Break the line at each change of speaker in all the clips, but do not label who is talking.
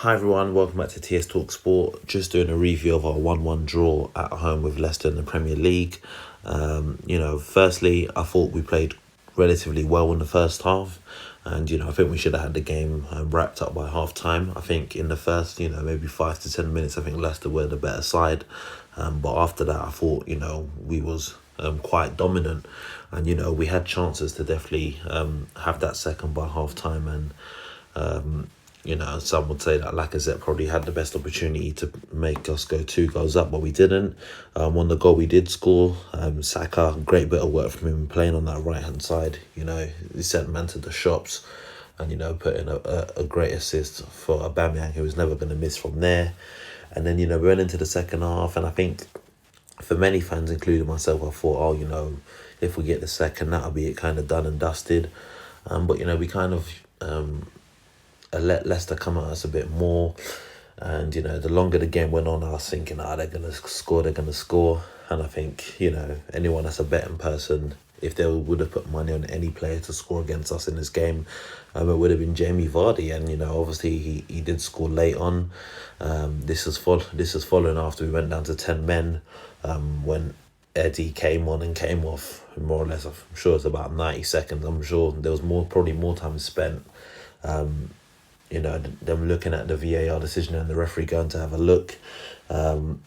Hi everyone, welcome back to TS Talk Sport. Just doing a review of our 1-1 draw at home with Leicester in the Premier League. Firstly, I thought we played relatively well in the first half. And, I think we should have had the game wrapped up by half time. I think in the first, maybe 5 to 10 minutes, I think Leicester were the better side. But after that, I thought, we was quite dominant. And, we had chances to definitely have that second by half time. And, some would say that Lacazette probably had the best opportunity to make us go 2 goals up, but we didn't. On the goal we did score, Saka, great bit of work from him playing on that right-hand side. He sent man to the shops and, put in a great assist for Aubameyang, who was never going to miss from there. And then, we went into the second half, and I think for many fans, including myself, I thought, if we get the second, that'll be it kind of done and dusted. But, we kind of let Leicester come at us a bit more. And, the longer the game went on, I was thinking, they're going to score. And I think, anyone that's a betting person, if they would have put money on any player to score against us in this game, it would have been Jamie Vardy. And, obviously he did score late on. This is following after we went down to 10 men when Eddie came on and came off, more or less. I'm sure it's about 90 seconds. I'm sure there was probably more time spent. Them looking at the VAR decision and the referee going to have a look. And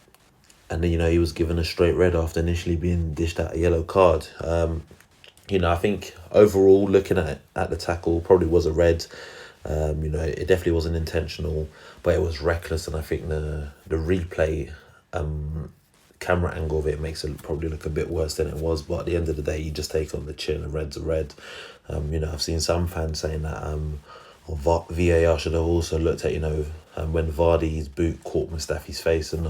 then, he was given a straight red after initially being dished out a yellow card. I think overall, looking at the tackle, probably was a red. It definitely wasn't intentional, but it was reckless. And I think the replay camera angle of it makes it probably look a bit worse than it was. But at the end of the day, you just take on the chin. A red's a red. I've seen some fans saying that VAR should have also looked at, when Vardy's boot caught Mustafi's face and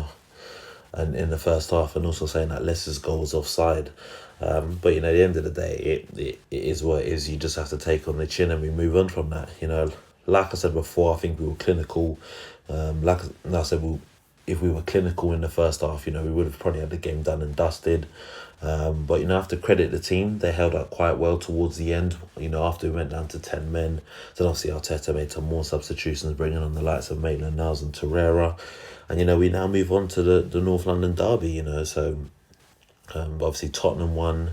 in the first half, and also saying that Leicester's goal was offside. But, at the end of the day, it is what it is. You just have to take on the chin and we move on from that. Like I said before, I think we were clinical. Like I said, if we were clinical in the first half, we would have probably had the game done and dusted. But, I have to credit the team. They held up quite well towards the end, after we went down to 10 men. Then obviously Arteta made some more substitutions, bringing on the likes of Maitland-Niles and Torreira. And, we now move on to the North London derby, so obviously Tottenham won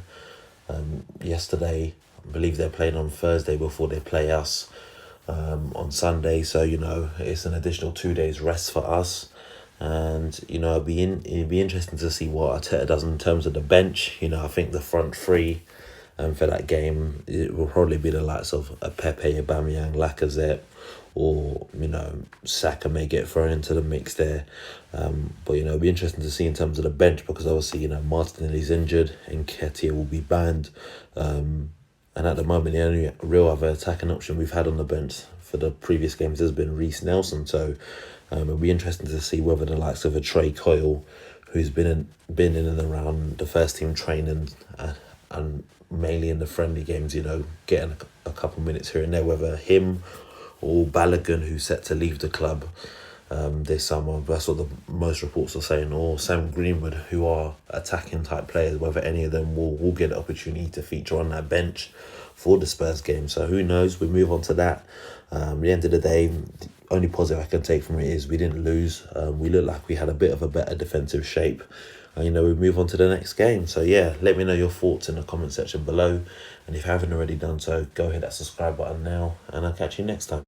yesterday. I believe they're playing on Thursday before they play us on Sunday. So, it's an additional 2 days rest for us. And, it'd be interesting to see what Arteta does in terms of the bench. I think the front three for that game, it will probably be the likes of Pepe, Aubameyang, Lacazette, or, Saka may get thrown into the mix there. But, it'll be interesting to see in terms of the bench, because obviously, Martinelli's injured and Nketiah will be banned. And at the moment, the only real other attacking option we've had on the bench for the previous games has been Reece Nelson. So it'll be interesting to see whether the likes of a Trey Coyle, who's been in and around the first team training and mainly in the friendly games, getting a couple minutes here and there, whether him or Balogun, who's set to leave the club this summer, that's what the most reports are saying, or Sam Greenwood, who are attacking type players, whether any of them will get the opportunity to feature on that bench for the Spurs game. So who knows? We move on to that. At the end of the day, the only positive I can take from it is we didn't lose. We looked like we had a bit of a better defensive shape. And, we move on to the next game. So, yeah, let me know your thoughts in the comment section below. And if you haven't already done so, go hit that subscribe button now. And I'll catch you next time.